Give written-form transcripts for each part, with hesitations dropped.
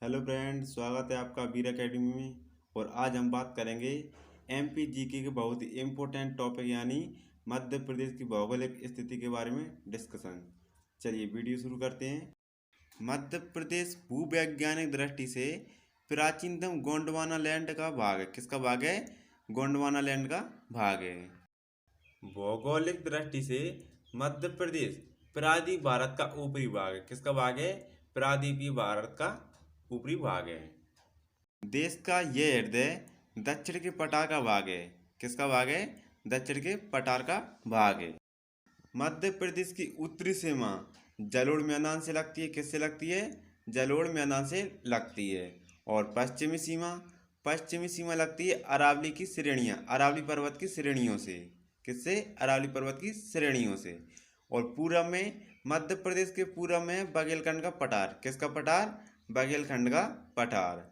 Hello friends, स्वागत है आपका वीर एकेडमी में। और आज हम बात करेंगे एमपी जीके के बहुत ही इम्पोर्टेंट टॉपिक यानी मध्य प्रदेश की भौगोलिक स्थिति के बारे में डिस्कशन। चलिए वीडियो शुरू करते हैं। मध्य प्रदेश भूवैज्ञानिक दृष्टि से प्राचीनतम गोंडवाना लैंड का भाग है। किसका भाग है? गोंडवाना लैंड का भाग है। भौगोलिक दृष्टि से मध्य प्रदेश प्रायद्वीप भारत का ऊपरी भाग है। किसका भाग है? प्रायद्वीपीय भारत का ऊपरी भाग है। देश का यह हृदय दक्षिण के पठार का भाग है। किसका भाग है? दक्षिण के पठार का भाग है। मध्य प्रदेश की उत्तरी सीमा जलोढ़ मैदान से लगती है। किससे लगती है? जलोढ़ मैदान से लगती है। और पश्चिमी सीमा लगती है अरावली की श्रेणियाँ, अरावली पर्वत की श्रेणियों से। किससे? अरावली पर्वत की श्रेणियों से। और पूरब में, मध्य प्रदेश के पूरब में बघेलखंड का पठार। किसका पठार? बघेलखंड का पठार।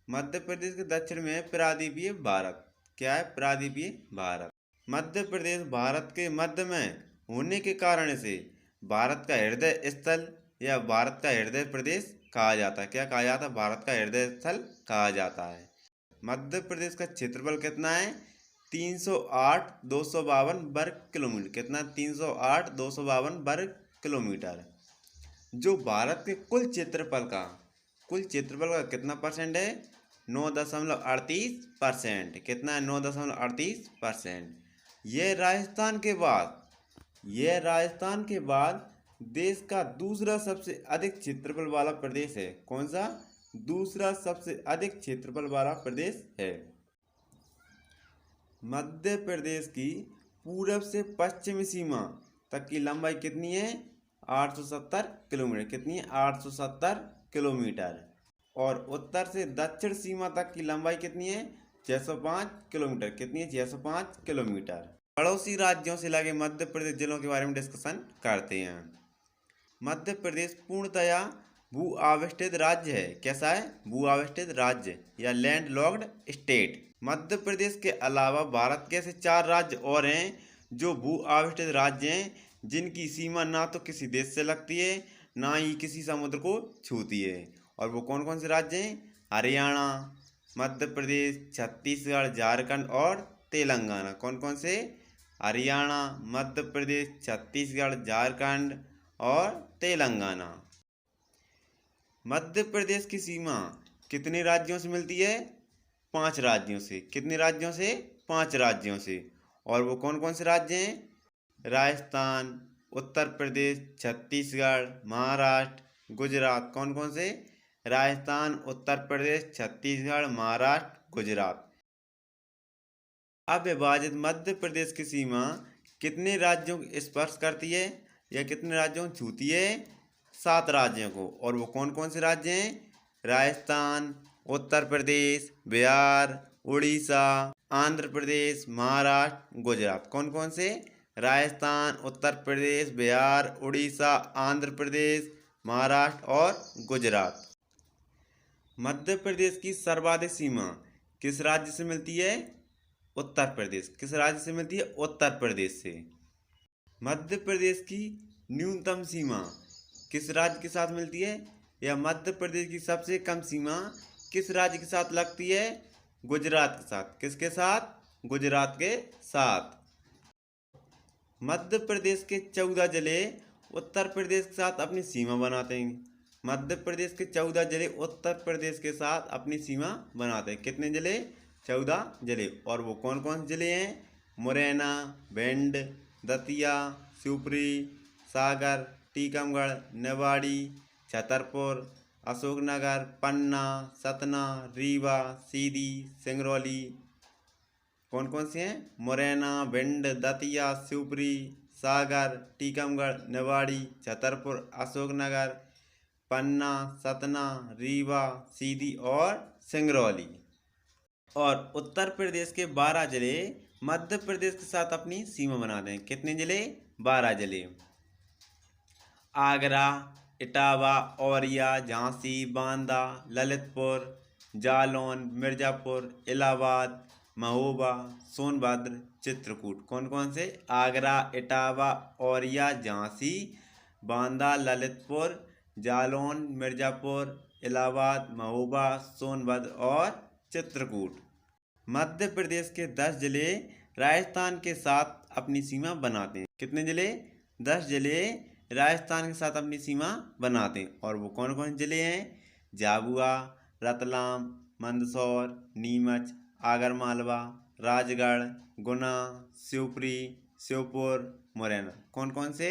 मध्य प्रदेश के दक्षिण में है प्रायद्वीपीय भारत। क्या है? प्रायद्वीपीय भारत। मध्य प्रदेश भारत के मध्य में होने के कारण से भारत का हृदय स्थल या भारत का हृदय प्रदेश कहा जाता है। क्या कहा जाता है? भारत का हृदय स्थल कहा जाता है। मध्य प्रदेश का क्षेत्रफल कितना है? 308,252 वर्ग किलोमीटर। कितना? 308,252 वर्ग किलोमीटर। जो भारत के कुल क्षेत्रफल का कितना परसेंट है? 9.38%। कितना है? 9.38%। यह राजस्थान के बाद देश का दूसरा सबसे अधिक क्षेत्रफल वाला प्रदेश है। कौन सा? दूसरा सबसे अधिक क्षेत्रफल वाला प्रदेश है। मध्य प्रदेश की पूरब से पश्चिमी सीमा तक की लंबाई कितनी है? 870 किलोमीटर। कितनी है? 870 किलोमीटर। और उत्तर से दक्षिण सीमा तक की लंबाई कितनी है? 605 किलोमीटर। कितनी है? 605 किलोमीटर। पड़ोसी राज्यों से लगे मध्य प्रदेश जिलों के बारे में डिस्कशन करते हैं। मध्य प्रदेश पूर्णतया भू आविष्टित राज्य है। कैसा है? भू आविष्टित राज्य या land locked state. Madhya Pradesh के अलावा भारत के ऐसे 4 राज्य और हैं जो भू आविष्टित राज्य हैं, जिनकी सीमा ना तो किसी देश से लगती है, ना ही किसी समुद्र को छूती है। और वो कौन कौन से राज्य हैं? हरियाणा, मध्य प्रदेश, छत्तीसगढ़, झारखंड और तेलंगाना। कौन कौन से? हरियाणा, मध्य प्रदेश, छत्तीसगढ़, झारखंड और तेलंगाना। मध्य प्रदेश की सीमा कितने राज्यों से मिलती है? 5 राज्यों से। कितने राज्यों से? 5 राज्यों से। और वो कौन कौन से राज्य हैं? राजस्थान, उत्तर प्रदेश, छत्तीसगढ़, महाराष्ट्र, गुजरात। कौन कौन से? राजस्थान, उत्तर प्रदेश, छत्तीसगढ़, महाराष्ट्र, गुजरात। अविभाजित मध्य प्रदेश की सीमा कितने राज्यों को स्पर्श करती है या कितने राज्यों को छूती है? 7 राज्यों को। और वो कौन कौन से राज्य हैं? राजस्थान, उत्तर प्रदेश, बिहार, उड़ीसा, आंध्र प्रदेश, महाराष्ट्र, गुजरात। कौन कौन से? राजस्थान, उत्तर प्रदेश, बिहार, उड़ीसा, आंध्र प्रदेश, महाराष्ट्र और गुजरात। मध्य प्रदेश की सर्वाधिक सीमा किस राज्य से मिलती है? उत्तर प्रदेश। किस राज्य से मिलती है? उत्तर प्रदेश से। मध्य प्रदेश की न्यूनतम सीमा किस राज्य के साथ मिलती है? या मध्य प्रदेश की सबसे कम सीमा किस राज्य के साथ लगती है? गुजरात के साथ। किसके साथ? गुजरात के साथ। मध्य प्रदेश के 14 जिले उत्तर प्रदेश के साथ अपनी सीमा बनाते हैं। मध्य प्रदेश के 14 जिले उत्तर प्रदेश के साथ अपनी सीमा बनाते हैं। कितने जिले? 14 जिले। और वो कौन कौन से जिले हैं? मुरैना, भिंड, दतिया, शिवपुरी, सागर, टीकमगढ़, निवाड़ी, छतरपुर, अशोकनगर, पन्ना, सतना, रीवा, सीधी, सिंगरौली। कौन कौन से हैं? मुरैना, भिंड, दतिया, शिवपुरी, सागर, टीकमगढ़, निवाड़ी, छतरपुर, अशोकनगर, पन्ना, सतना, रीवा, सीधी और सिंगरौली। और उत्तर प्रदेश के 12 जिले मध्य प्रदेश के साथ अपनी सीमा बनाते हैं। कितने जिले? 12 जिले। आगरा, इटावा, औरिया, झांसी, बांदा, ललितपुर, जालौन, मिर्ज़ापुर, इलाहाबाद, महोबा, सोनभद्र, चित्रकूट। कौन कौन से? आगरा, इटावा, औरिया, झांसी, बांदा, ललितपुर, जालौन, मिर्ज़ापुर, इलाहाबाद, महोबा, सोनभद्र और चित्रकूट। मध्य प्रदेश के 10 जिले राजस्थान के साथ अपनी सीमा बनाते हैं। कितने जिले? 10 जिले राजस्थान के साथ अपनी सीमा बनाते हैं। और वो कौन कौन जिले हैं? झाबुआ, रतलाम, मंदसौर, नीमच, आगरमालवा, राजगढ़, गुना, शिवपुरी, श्योपुर, मुरैना। कौन कौन से?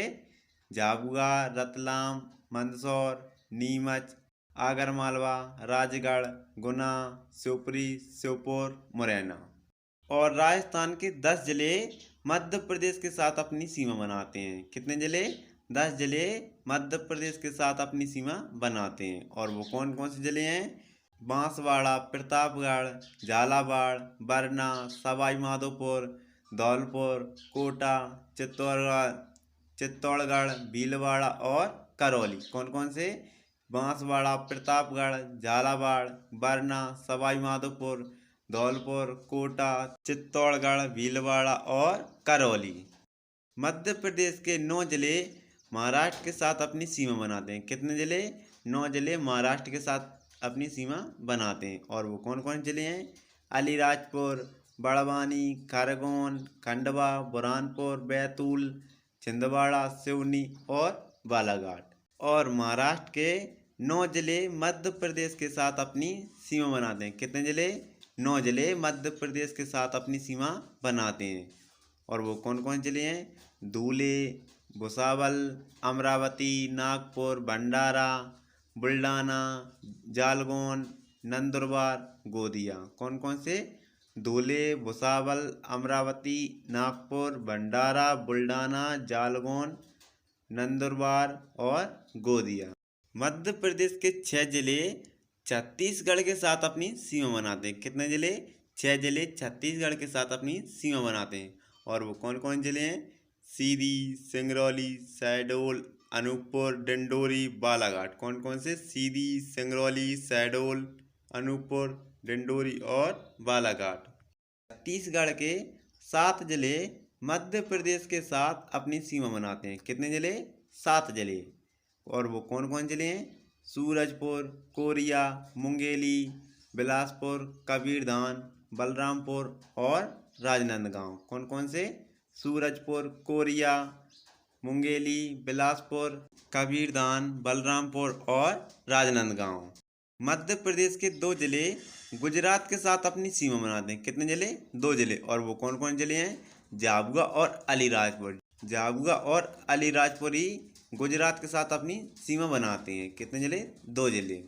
झाबुआ, रतलाम, मंदसौर, नीमच, आगरमालवा, राजगढ़, गुना, शिवपुरी, श्योपुर, मुरैना। और राजस्थान के 10 जिले मध्य प्रदेश के साथ अपनी सीमा बनाते हैं। कितने जिले? 10 जिले मध्य प्रदेश के साथ अपनी सीमा बनाते हैं। और वो कौन कौन से जिले हैं? बांसवाड़ा, प्रतापगढ़, झालावाड़, बरना, सवाई माधोपुर, धौलपुर, कोटा, चित्तौड़गढ़, भीलवाड़ा और करौली। कौन कौन से? बांसवाड़ा, प्रतापगढ़, झालावाड़, बरना, सवाई माधोपुर, धौलपुर, कोटा, चित्तौड़गढ़, भीलवाड़ा और करौली। मध्य प्रदेश के 9 जिले महाराष्ट्र के साथ अपनी सीमा बनाते हैं। कितने जिले? 9 जिले महाराष्ट्र के साथ अपनी सीमा बनाते हैं। और वो कौन कौन जिले हैं? अलीराजपुर, बड़वानी, खरगोन, खंडवा, बुरहानपुर, बैतूल, छिंदवाड़ा, सिवनी और बालाघाट। और महाराष्ट्र के 9 जिले मध्य प्रदेश के साथ अपनी सीमा बनाते हैं। कितने जिले? 9 जिले मध्य प्रदेश के साथ अपनी सीमा बनाते हैं। और वो कौन कौन जिले हैं? धुले, भुसावल, अमरावती, नागपुर, भंडारा, बुल्ढाना, जालौन, नंदुरबार, गोंदिया। कौन कौन से? धुले, भुसावल, अमरावती, नागपुर, भंडारा, बुल्ढाना, जालौन, नंदुरबार और गोंदिया। मध्य प्रदेश के 6 जिले छत्तीसगढ़ के साथ अपनी सीमा बनाते हैं। कितने जिले? 6 जिले छत्तीसगढ़ के साथ अपनी सीमा बनाते हैं। और वो कौन कौन जिले हैं? सीधी, सिंगरौली, शहडोल, अनूपपुर, डिंडोरी, बालाघाट। कौन कौन से? सीधी, सिंगरौली, शहडोल, अनूपपुर, डिंडोरी और बालाघाट। छत्तीसगढ़ के 7 जिले मध्य प्रदेश के साथ अपनी सीमा बनाते हैं। कितने जिले? 7 जिले। और वो कौन कौन जिले हैं? सूरजपुर, कोरिया, मुंगेली, बिलासपुर, कबीरधाम, बलरामपुर और राजनांदगांव। कौन कौन से? सूरजपुर, कोरिया, मुंगेली, बिलासपुर, कबीरधाम, बलरामपुर और राजनांदगांव। मध्य प्रदेश के 2 जिले गुजरात के साथ अपनी सीमा बनाते हैं। कितने जिले? 2 जिले। और वो कौन कौन जिले हैं? झाबुआ और अलीराजपुर। झाबुआ और अलीराजपुर ही गुजरात के साथ अपनी सीमा बनाते हैं। कितने जिले? 2 जिले।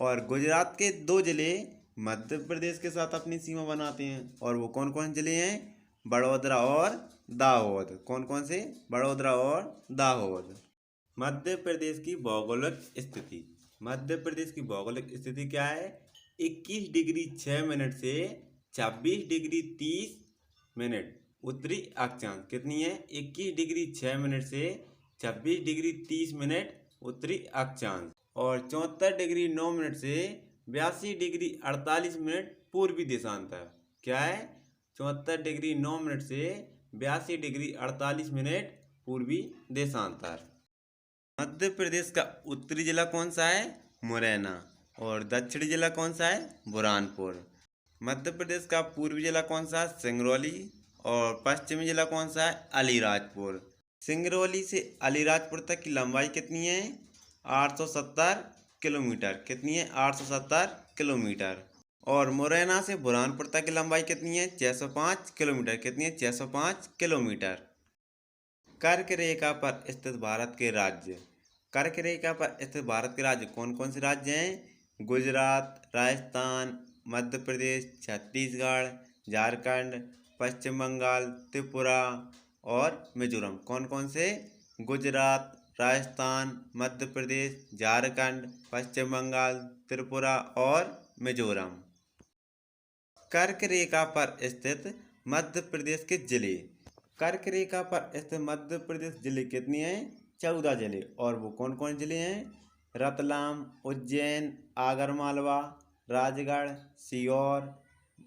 और गुजरात के 2 जिले मध्य प्रदेश के साथ अपनी सीमा बनाते हैं। और वो कौन कौन जिले हैं? बड़ोदरा और दाहोद। कौन कौन से? बड़ोदरा और दाहोद। मध्य प्रदेश की भौगोलिक स्थिति। मध्य प्रदेश की भौगोलिक स्थिति क्या है? 21 डिग्री 6 मिनट से 26 डिग्री 30 मिनट उत्तरी अक्षांश। कितनी है? 21 डिग्री 6 मिनट से 26 डिग्री 30 मिनट उत्तरी अक्षांश। और 74 डिग्री 9 मिनट से 82 डिग्री 48 मिनट पूर्वी देशांतर। क्या है? 74 डिग्री 9 मिनट से 82 डिग्री 48 मिनट पूर्वी देशांतर। मध्य प्रदेश का उत्तरी जिला कौन सा है? मुरैना। और दक्षिणी जिला कौन सा है? बुरहानपुर। मध्य प्रदेश का पूर्वी जिला कौन सा है? सिंगरौली। और पश्चिमी जिला कौन सा है? अलीराजपुर। सिंगरौली से अलीराजपुर तक की लंबाई कितनी है? 870 किलोमीटर। कितनी है? 870 किलोमीटर। और मुरैना से बुरहानपुर तक की लंबाई कितनी है? 605 किलोमीटर। कितनी है? 605 किलोमीटर। कर्क रेखा पर स्थित भारत के राज्य। कर्क रेखा पर स्थित भारत के राज्य कौन कौन से राज्य हैं? गुजरात, राजस्थान, मध्य प्रदेश, छत्तीसगढ़, झारखंड, पश्चिम बंगाल, त्रिपुरा और मिजोरम। कौन कौन से? गुजरात, राजस्थान, मध्य प्रदेश, झारखंड, पश्चिम बंगाल, त्रिपुरा और मिजोरम। कर्क रेखा पर स्थित मध्य प्रदेश के जिले। कर्क रेखा पर स्थित मध्य प्रदेश जिले कितने हैं? 14 जिले। और वो कौन कौन जिले हैं? रतलाम, उज्जैन, आगरमालवा, राजगढ़, सीहोर,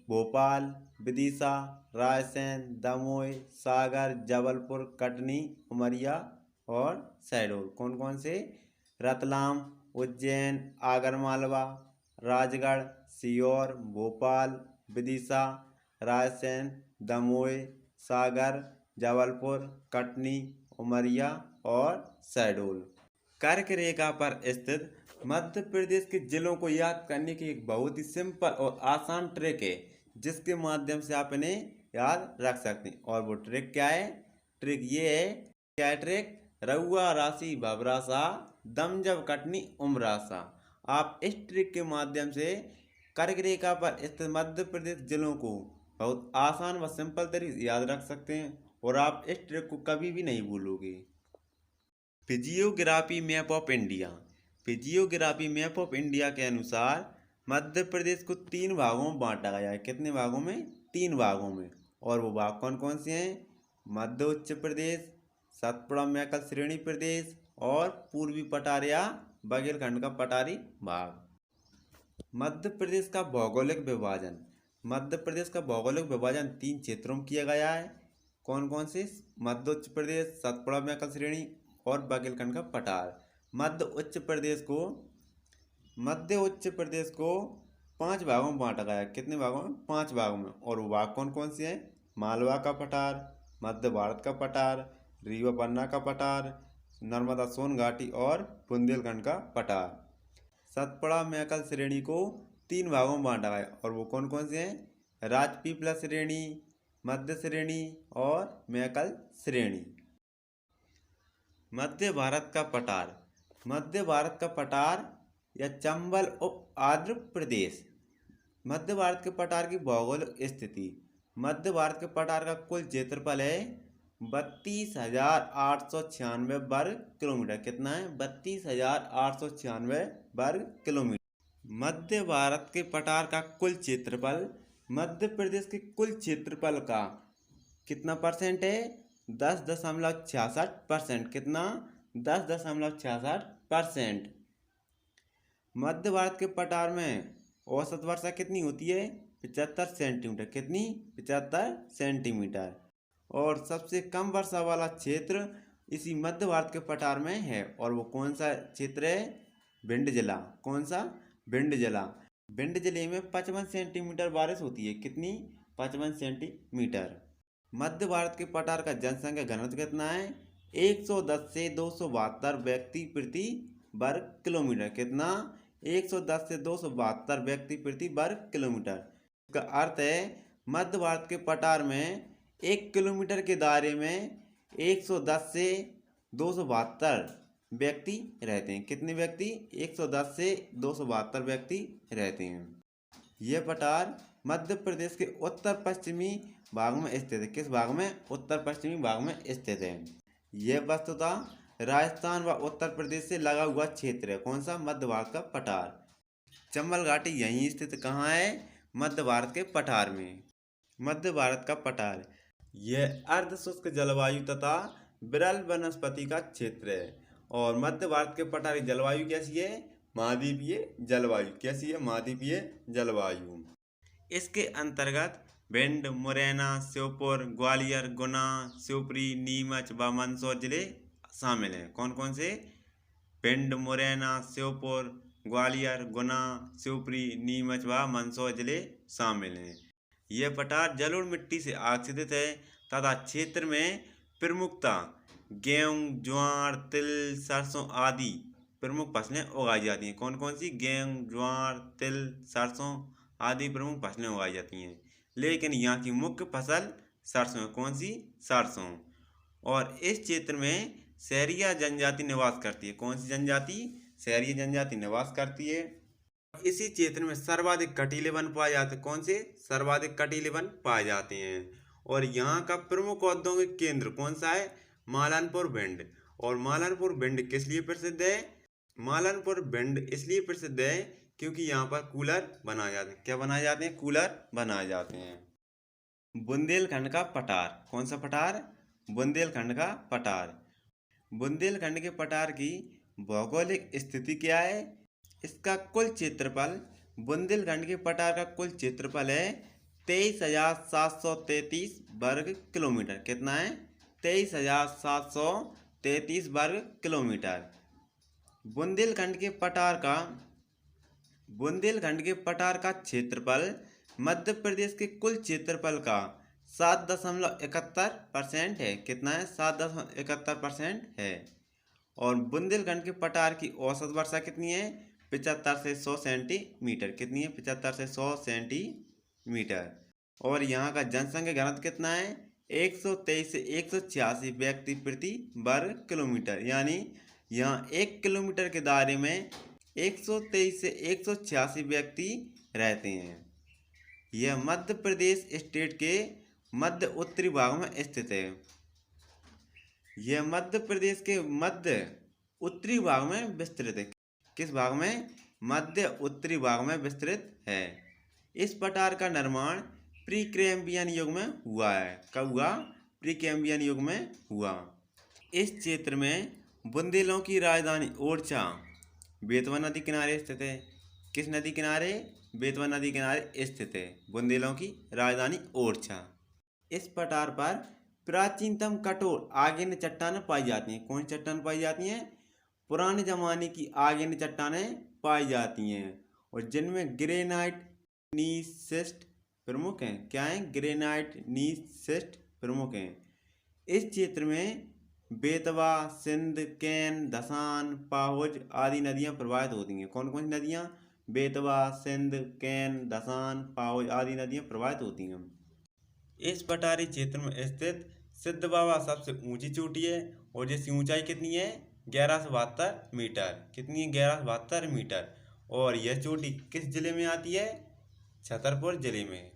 भोपाल, विदिशा, रायसेन, दमोह, सागर, जबलपुर, कटनी, उमरिया और शहडोल। कौन कौन से? रतलाम, उज्जैन, आगरमालवा, राजगढ़, सीहोर, भोपाल, विदिशा, रायसेन, दमोह, सागर, जबलपुर, कटनी, उमरिया और शहडोल। कर्क रेखा पर स्थित मध्य प्रदेश के जिलों को याद करने की एक बहुत ही सिंपल और आसान ट्रिक है, जिसके माध्यम से आप इन्हें याद रख सकते हैं। और वो ट्रिक क्या है? ट्रिक ये है, क्या है ट्रिक? रउआ राशि भवरासा, दम जब कटनी उमरासा। आप इस ट्रिक के माध्यम से कर्क रेखा पर स्थित मध्य प्रदेश जिलों को बहुत आसान व सिंपल तरीके से याद रख सकते हैं और आप इस ट्रिक को कभी भी नहीं भूलोगे। Physiography map of India. Physiography map of India के अनुसार मध्य प्रदेश को 3 भागों में बांटा गया है। कितने भागों में? 3 भागों में। और वो भाग कौन कौन से हैं? मध्य उच्च प्रदेश, सतपुड़ा मैकल श्रेणी प्रदेश और पूर्वी पठार या बघेलखंड का पठारी भाग। मध्य प्रदेश का भौगोलिक विभाजन। मध्य प्रदेश का भौगोलिक विभाजन 3 क्षेत्रों में किया गया है। कौन कौन से? मध्य उच्च प्रदेश, सतपुड़ा मैकल श्रेणी और बघेलखंड का पठार। मध्य उच्च प्रदेश को 5 भागों में बांटा गया है। कितने भागों में? 5 भागों में। और वो भाग कौन कौन से हैं? मालवा का पठार, मध्य भारत का पठार, रीवा पन्ना का पठार, नर्मदा सोन घाटी और बुंदेलखंड का पठार। सतपुड़ा मैकल श्रेणी को 3 भागों में बांटा गया है। और वो कौन कौन से हैं? राजपीपला श्रेणी, मध्य श्रेणी और मैकल श्रेणी। मध्य भारत का पठार। मध्य भारत का पठार या चंबल उप आंध्र प्रदेश। मध्य भारत के पठार की भौगोलिक स्थिति। मध्य भारत के पठार का कुल क्षेत्रफल है 32,896 वर्ग किलोमीटर। कितना है? 32,896 वर्ग किलोमीटर। मध्य भारत के पठार का कुल क्षेत्रफल मध्य प्रदेश के कुल क्षेत्रफल का कितना परसेंट है? 10.66%। कितना? 10.66%। मध्य भारत के पठार में औसत वर्षा कितनी होती है? 75 सेंटीमीटर। कितनी? 75 सेंटीमीटर। और सबसे कम वर्षा वाला क्षेत्र इसी मध्य भारत के पठार में है। और वो कौन सा क्षेत्र है? भिंड जिला। कौन सा? भिंड जिला। भिंड जिले में 55 सेंटीमीटर बारिश होती है। कितनी? 55 सेंटीमीटर। मध्य भारत के पठार का जनसंख्या घनत्व कितना है? 110 से 272 व्यक्ति प्रति वर्ग किलोमीटर। कितना? 110 से 272 व्यक्ति प्रति वर्ग किलोमीटर। इसका अर्थ है मध्य भारत के पठार में 1 किलोमीटर के दायरे में 110 से 272 व्यक्ति रहते हैं। कितने व्यक्ति? 110 से 272 व्यक्ति रहते हैं। यह पठार मध्य प्रदेश के उत्तर पश्चिमी भाग में स्थित है। किस भाग में? उत्तर पश्चिमी भाग में स्थित है। यह वस्तुतः राजस्थान व उत्तर प्रदेश से लगा हुआ क्षेत्र है। कौन सा? मध्य भारत का पठार। चंबल घाटी यहीं स्थित कहाँ है? मध्य भारत के पठार में। मध्य भारत का पठार यह अर्ध शुष्क जलवायु तथा विरल वनस्पति का क्षेत्र है। और मध्य भारत के पठार की जलवायु कैसी है? महाद्वीपीय जलवायु। कैसी है? महाद्वीपीय जलवायु। इसके अंतर्गत भिंड, मुरैना, श्योपुर, ग्वालियर, गुना, शिवपुरी, नीमच व मंदसौर जिले शामिल हैं। कौन कौन से? भिंड, मुरैना, श्योपुर, ग्वालियर, गुना, शिवपुरी, नीमच व मंदसौर जिले शामिल हैं। यह पठार जलोढ़ मिट्टी से आच्छादित है तथा क्षेत्र में प्रमुखतः गेहूं, ज्वार, तिल, सरसों आदि प्रमुख फसलें उगाई जाती हैं। कौन कौन सी? गेहूं, ज्वार, तिल, सरसों आदि प्रमुख फसलें उगाई जाती हैं। लेकिन यहाँ की मुख्य फसल सरसों है। कौन सी? सरसों। और इस क्षेत्र में सहरिया जनजाति निवास करती है। कौन सी जनजाति? सहरिया जनजाति निवास करती है। इसी क्षेत्र में सर्वाधिक कटीले वन पाए जाते हैं। कौन से? सर्वाधिक कटीले वन पाए जाते हैं। और यहाँ का प्रमुख औद्योगिक केंद्र कौन सा है? मालनपुर भिंड। और मालनपुर भिंड किस लिए प्रसिद्ध है? मालनपुर भिंड इसलिए प्रसिद्ध है क्योंकि यहाँ पर कूलर बनाए जाते हैं। क्या बनाए जाते हैं? कूलर बनाए जाते हैं। बुंदेलखंड का पठार। कौन सा पठार? बुंदेलखंड का पठार। बुंदेलखंड के पठार की भौगोलिक स्थिति क्या है? इसका कुल क्षेत्रफल, बुंदेलखंड के पठार का कुल क्षेत्रफल है 23,733 वर्ग किलोमीटर। कितना है? 23,733 वर्ग किलोमीटर। बुंदेलखंड के पठार का बुंदेलखंड के पठार का क्षेत्रफल मध्य प्रदेश के कुल क्षेत्रफल का 7.71% है। कितना है? 7.71% है। और बुंदेलखंड के पठार की औसत वर्षा कितनी है? 75 से 100 सेंटीमीटर। कितनी है? 75 से 100 सेंटीमीटर। और यहाँ का जनसंख्या घनत्व कितना है? 123 से 186 व्यक्ति प्रति वर्ग किलोमीटर। यानी यहाँ 1 किलोमीटर के दायरे में 123 से 186 व्यक्ति रहते हैं। यह मध्य प्रदेश स्टेट के मध्य उत्तरी भाग में स्थित है। यह मध्य प्रदेश के मध्य उत्तरी भाग में विस्तृत है। किस भाग में? मध्य उत्तरी भाग में विस्तृत है। इस पठार का निर्माण प्री कैम्ब्रियन युग में हुआ है। कब हुआ? प्री कैम्ब्रियन युग में हुआ। इस क्षेत्र में बुंदेलों की राजधानी ओरछा बेतवा नदी किनारे स्थित है। किस नदी किनारे? बेतवा नदी किनारे स्थित है बुंदेलों की राजधानी ओरछा। इस पठार पर प्राचीनतम कठोर आग्नेय चट्टानें पाई जाती हैं। कौन सी चट्टान पाई जाती हैं? पुराने जमाने की आग्नेय चट्टानें पाई जाती हैं और जिनमें ग्रेनाइट नीशिस्ट प्रमुख हैं। क्या हैं? ग्रेनाइट नीशिस्ट प्रमुख हैं। इस क्षेत्र में बेतवा, सिंध, कैन, धसान, पाहुज आदि नदियां प्रवाहित होती हैं। कौन कौन सी नदियां? बेतवा, सिंध, कैन, धसान, पाहुज आदि नदियां प्रवाहित होती हैं। इस पठारी क्षेत्र में स्थित सिद्ध बाबा सबसे ऊंची चोटी है और जिसकी ऊंचाई कितनी है? 1172 मीटर। कितनी है? 1172 मीटर। और यह चोटी किस जिले में आती है? छतरपुर जिले में।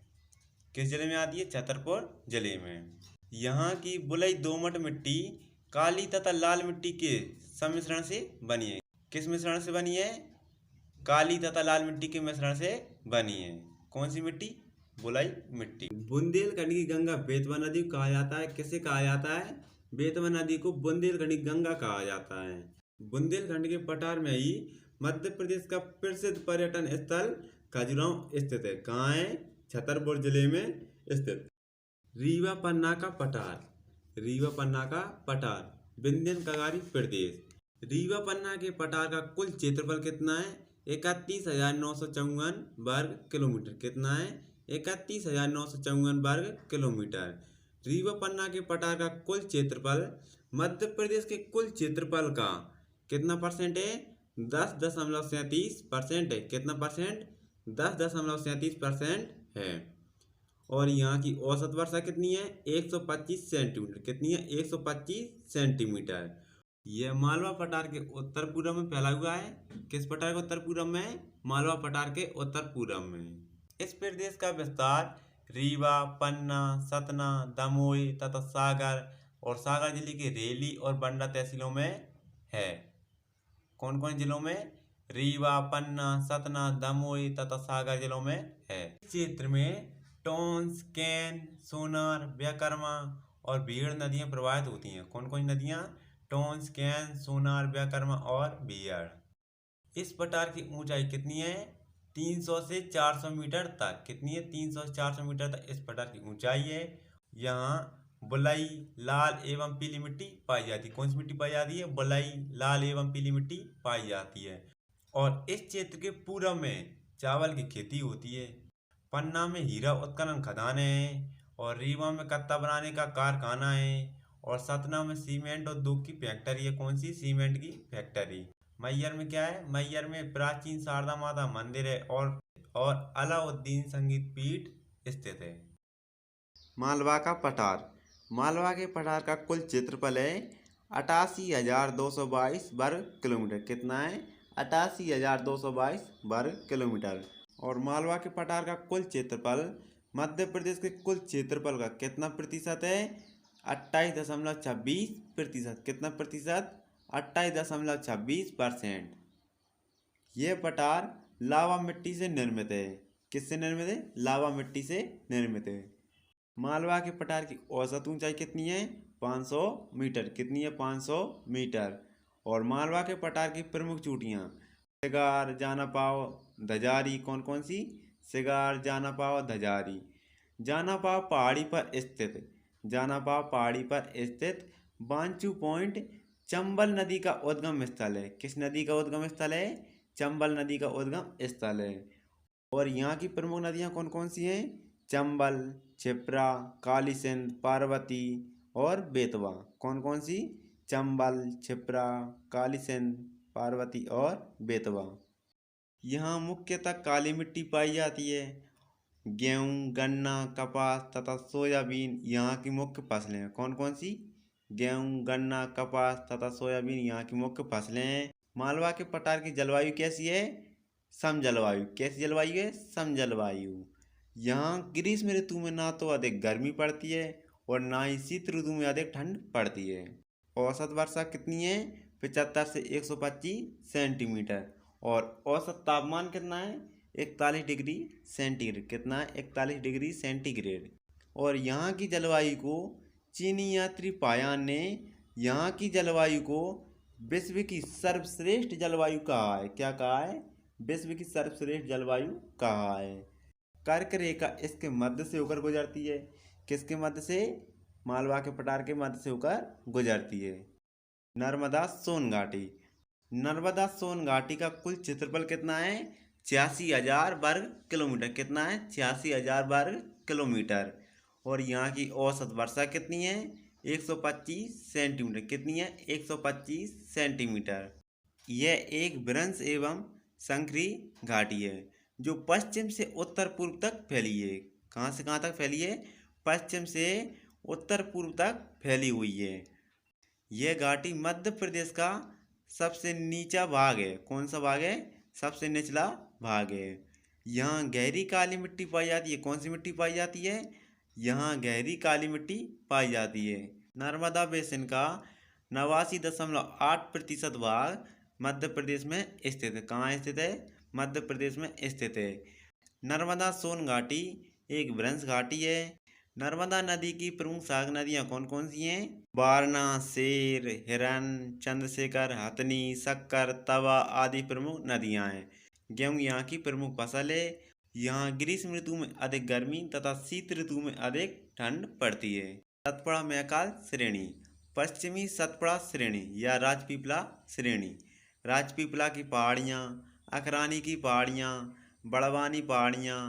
किस जिले में आती है? छतरपुर जिले में। यहाँ की बुलई दोमट मिट्टी काली तथा लाल मिट्टी के सम्मिश्रण से बनी है। किस मिश्रण से बनी है? काली तथा लाल मिट्टी के मिश्रण से बनी है। कौन सी मिट्टी? बुलई मिट्टी। बुंदेलखंड की गंगा बेतवा नदी को कहा जाता है। किसे कहा जाता है? बेतवा नदी को बुंदेलखंड की गंगा कहा जाता है। बुंदेलखंड के पठार में ही मध्य प्रदेश का प्रसिद्ध पर्यटन स्थल खजुराहो स्थित है। कहाँ है? छतरपुर जिले में स्थित। रीवा पन्ना का पठार। रीवा पन्ना का पठार विंध्यन कगारी प्रदेश। रीवा पन्ना के पठार का कुल क्षेत्रफल कितना है? 31,954 वर्ग किलोमीटर। कितना है? 31,954 वर्ग किलोमीटर। रीवा पन्ना के पठार का कुल क्षेत्रफल मध्य प्रदेश के कुल क्षेत्रफल का कितना परसेंट है? 10.37% है। कितना परसेंट? 10.37% है। और यहाँ की औसत वर्षा कितनी है? 125 सेंटीमीटर। कितनी है? 125 सेंटीमीटर। यह मालवा पठार के उत्तर पूर्व में फैला हुआ है। किस पठार के उत्तर पूर्व में? मालवा पठार के उत्तर पूर्व में। इस प्रदेश का विस्तार रीवा, पन्ना, सतना, दमोह तथा सागर और सागर जिले के रेली और बंडा तहसीलों में है। कौन कौन जिलों में? रीवा, पन्ना, सतना, दमोह तथा सागर जिलों में है। इस क्षेत्र में टोंस, कैन, सोनार, व्याकर्मा और बीहड़ नदियां प्रवाहित होती हैं। कौन कौन नदियां? टोंस, कैन, सोनार, व्याकर्मा और बीहड़। इस पठार की ऊंचाई कितनी है? 300 से 400 मीटर तक। कितनी है? 300 से 400 मीटर तक इस पठार की ऊंचाई है। यहाँ बुलई, लाल एवं पीली मिट्टी पाई जाती है। कौन सी मिट्टी पाई जाती है? बुलई, लाल एवं पीली मिट्टी पाई जाती है। और इस क्षेत्र के पूर्व में चावल की खेती होती है। पन्ना में हीरा उत्खनन खदान है और रीवा में कत्ता बनाने का कारखाना है और सतना में सीमेंट उद्योग की फैक्ट्री है। कौन सी? सीमेंट की फैक्ट्री। मैयर में क्या है? मैयर में प्राचीन शारदा माता मंदिर है और अलाउद्दीन संगीत पीठ स्थित है। मालवा का पठार। मालवा के पठार का कुल क्षेत्रफल है 88,222 वर्ग किलोमीटर। कितना है? 88,222 वर्ग किलोमीटर। और मालवा के पठार का कुल क्षेत्रफल मध्य प्रदेश के कुल क्षेत्रफल का कितना प्रतिशत है? 28.26%। कितना प्रतिशत? 28.26%। यह पठार लावा मिट्टी से निर्मित है। किससे निर्मित है? लावा मिट्टी से निर्मित है। मालवा के पठार की औसत ऊंचाई कितनी है? 500 मीटर। कितनी है? 500 मीटर। और मालवा के पठार की प्रमुख चोटियाँ सिगार, जानापाव, धजारी। कौन कौन सी? सिगार, जानापाव, धजारी। जानापाव पहाड़ी पर स्थित बांचू पॉइंट चंबल नदी का उद्गम स्थल है। किस नदी का उद्गम स्थल है? चंबल नदी का उद्गम स्थल है। और यहाँ की प्रमुख नदियाँ कौन कौन सी हैं? चंबल, क्षिप्रा, काली सिंध, पार्वती और बेतवा। कौन कौन सी? चंबल, क्षिप्रा, काली सिंध, पार्वती और बेतवा। यहाँ मुख्यतः काली मिट्टी पाई जाती है। गेहूँ, गन्ना, कपास तथा सोयाबीन यहाँ की मुख्य फसलें हैं। कौन कौन सी? गेहूँ, गन्ना, कपास तथा सोयाबीन यहाँ की मुख्य फसलें हैं। मालवा के पठार की जलवायु कैसी है? सम जलवायु। कैसी जलवायु है? सम जलवायु। यहाँ ग्रीष्म ऋतु में ना तो अधिक गर्मी पड़ती है और ना ही शीत ऋतु में अधिक ठंड पड़ती है। औसत वर्षा कितनी है? 75 से 125 सेंटीमीटर। और औसत तापमान कितना है? 41 डिग्री सेंटीग्रेड। कितना है? 41 डिग्री सेंटीग्रेड। और यहाँ की जलवायु को चीनी यात्री पायान ने यहाँ की जलवायु को विश्व की सर्वश्रेष्ठ जलवायु कहा है। क्या कहा है? विश्व की सर्वश्रेष्ठ जलवायु कहा है। कर्क रेखा इसके मध्य से होकर गुजरती है। किसके मध्य से? मालवा के पठार के मध्य से होकर गुजरती है। नर्मदा सोन घाटी। नर्मदा सोन घाटी का कुल क्षेत्रफल कितना है? 86,000 वर्ग किलोमीटर। कितना है? 86,000 वर्ग किलोमीटर। और यहाँ की औसत वर्षा कितनी है? 125 सेंटीमीटर। कितनी है? 125 सेंटीमीटर। यह एक वृंश एवं संकरी घाटी है जो पश्चिम से उत्तर पूर्व तक फैली है। कहाँ से कहाँ तक फैली है? पश्चिम से उत्तर पूर्व तक फैली हुई है। यह घाटी मध्य प्रदेश का सबसे नीचा भाग है। कौन सा भाग है? सबसे निचला भाग है। यहाँ गहरी काली मिट्टी पाई जाती है। कौन सी मिट्टी पाई जाती है? यहाँ गहरी काली मिट्टी पाई जाती है। नर्मदा बेसिन का 89.8% भाग मध्य प्रदेश में स्थित है। कहाँ स्थित है? मध्य प्रदेश में स्थित है। नर्मदा सोन घाटी एक वृंश घाटी है। नर्मदा नदी की प्रमुख सहायक नदियाँ कौन कौन सी हैं? वारणा, शेर, हिरन, चंद्रशेखर, हथनी, शक्कर, तवा आदि प्रमुख नदियाँ हैं। गेहूँ यहाँ की प्रमुख फसल है। यहाँ ग्रीष्म ऋतु में अधिक गर्मी तथा शीत ऋतु में अधिक ठंड पड़ती है। सतपुड़ा मैकाल श्रेणी। पश्चिमी सतपुड़ा श्रेणी या राजपीपला श्रेणी। राजपीपला की पहाड़ियाँ, अखरानी की पहाड़ियाँ, बड़वानी पहाड़ियाँ,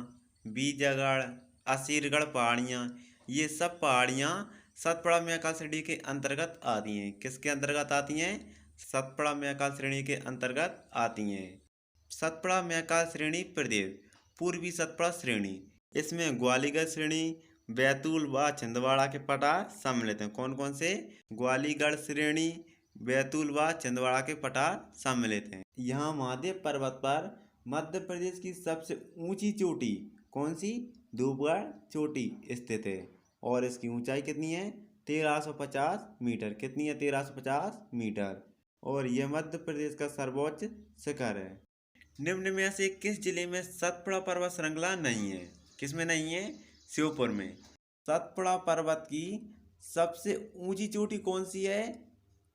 बीजागढ़, असीरगढ़ पहाड़ियाँ, ये सब पहाड़ियाँ सतपुड़ा मैकाल श्रेणी के अंतर्गत आती हैं। किसके अंतर्गत आती हैं? सतपुड़ा मैकाल श्रेणी के अंतर्गत आती हैं। सतपुड़ा मैकाल श्रेणी प्रदेश पूर्वी सतपुड़ा श्रेणी। इसमें ग्वालियर श्रेणी, बैतूल व छिंदवाड़ा के पठार सम्मिलित हैं। कौन कौन से? ग्वालियर श्रेणी, बैतूल व छिंदवाड़ा के पठार सम्मिलित हैं। यहाँ महादेव पर्वत पर मध्य प्रदेश की सबसे ऊंची चोटी कौन सी? धूपगढ़ चोटी स्थित है। और इसकी ऊंचाई कितनी है? 1350 मीटर। कितनी है? 1350 मीटर। और यह मध्य प्रदेश का सर्वोच्च शिखर है। निम्न में से किस जिले में सतपुड़ा पर्वत श्रृंखला नहीं है? किसमें नहीं है? श्योपुर में। सतपुड़ा पर्वत की सबसे ऊंची चोटी कौन सी है?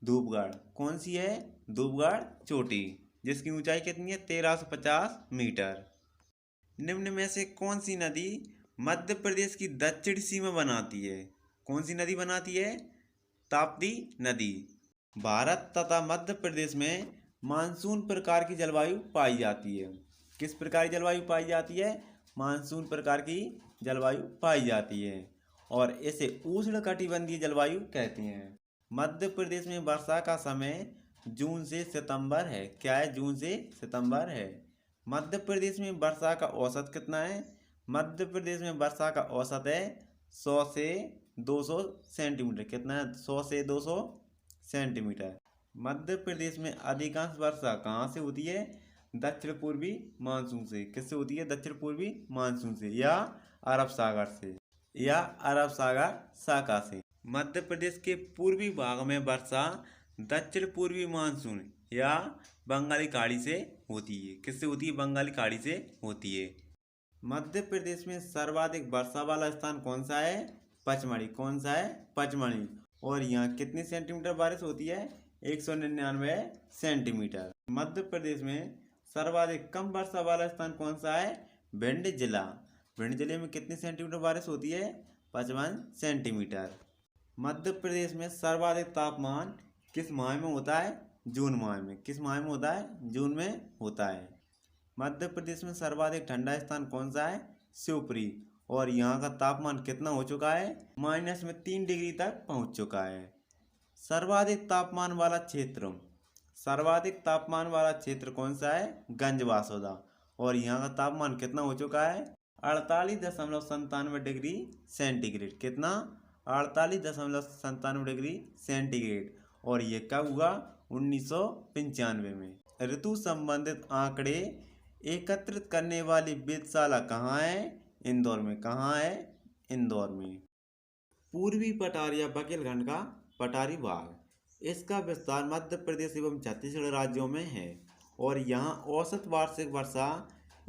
धूपगढ़। कौन सी है? धूपगढ़ चोटी, जिसकी ऊंचाई कितनी है? 1350 मीटर। निम्न में से कौन सी नदी मध्य प्रदेश की दक्षिण सीमा बनाती है? कौन सी नदी बनाती है? ताप्ती नदी। भारत तथा मध्य प्रदेश में मानसून प्रकार की जलवायु पाई जाती है। किस प्रकार की जलवायु पाई जाती है? मानसून प्रकार की जलवायु पाई जाती है और इसे उष्णकटिबंधीय जलवायु कहते हैं। मध्य प्रदेश में वर्षा का समय जून से सितंबर है। क्या है? जून से सितंबर है। मध्य प्रदेश में वर्षा का औसत कितना है? मध्य प्रदेश में वर्षा का औसत है 100 से 200 सेंटीमीटर। कितना है? 100 से 200 सेंटीमीटर। मध्य प्रदेश में अधिकांश वर्षा कहाँ से होती है? दक्षिण पूर्वी मानसून से। किससे होती है? दक्षिण पूर्वी मानसून से या अरब सागर से या अरब सागर शाखा से। मध्य प्रदेश के पूर्वी भाग में वर्षा दक्षिण पूर्वी मानसून या बंगाली खाड़ी से होती है। किससे होती है? बंगाली खाड़ी से होती है। मध्य प्रदेश में सर्वाधिक वर्षा वाला स्थान कौन सा है? पचमढ़ी। कौन सा है? पचमढ़ी। और यहाँ कितनी सेंटीमीटर बारिश होती है? 199 सेंटीमीटर। मध्य प्रदेश में सर्वाधिक कम वर्षा वाला स्थान कौन सा है? भिंड जिला। भिंड जिले में कितनी सेंटीमीटर बारिश होती है? 55 सेंटीमीटर। मध्य प्रदेश में सर्वाधिक तापमान किस माह में होता है? जून माह में। किस माह में होता है? जून में होता है। मध्य प्रदेश में सर्वाधिक ठंडा स्थान कौन सा है? शिवपुरी। और यहाँ का तापमान कितना हो चुका है? -3 डिग्री तक पहुँच चुका है। सर्वाधिक तापमान वाला क्षेत्र, सर्वाधिक तापमान वाला क्षेत्र कौन सा है? गंजबासौदा। और यहाँ का तापमान कितना हो चुका है? 48.97 डिग्री सेंटीग्रेड। कितना? 48.97 डिग्री सेंटीग्रेड। और ये कब हुआ? 1995 में। ऋतु संबंधित आंकड़े एकत्रित करने वाली वेधशाला कहाँ है? इंदौर में। कहाँ है? इंदौर में। पूर्वी पठार या बघेलखंड का पठारी भाग, इसका विस्तार मध्य प्रदेश एवं छत्तीसगढ़ राज्यों में है और यहाँ औसत वार्षिक वर्षा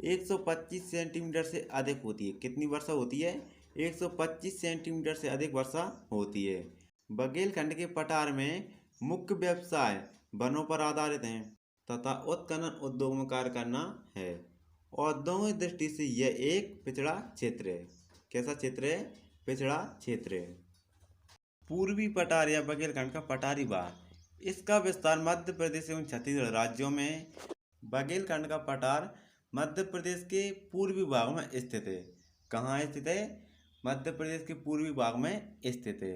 125 सेंटीमीटर से अधिक होती है। कितनी वर्षा होती है? 125 सेंटीमीटर से अधिक वर्षा होती है। बघेलखंड के पठार में मुख्य व्यवसाय वनों पर आधारित हैं तथा उत्खनन उद्योग में कार्य करना है। औद्योगिक दृष्टि से यह एक पिछड़ा क्षेत्र है। कैसा क्षेत्र है? पिछड़ा क्षेत्र है। पूर्वी पठार या बघेलखंड का पठारी भाग, इसका विस्तार मध्य प्रदेश एवं छत्तीसगढ़ राज्यों में। बघेलखंड का पठार मध्य प्रदेश के पूर्वी भाग में स्थित है। कहाँ स्थित है? मध्य प्रदेश के पूर्वी भाग में स्थित है।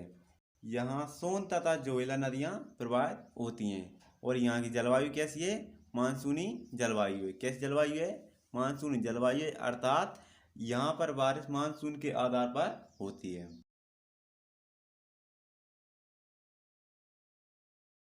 यहाँ सोन तथा जोयला नदियाँ प्रवाहित होती हैं और यहाँ की जलवायु कैसी है? मानसूनी जलवायु है। कैसी जलवायु है? मानसूनी जलवायु है, अर्थात यहाँ पर बारिश मानसून के आधार पर होती है।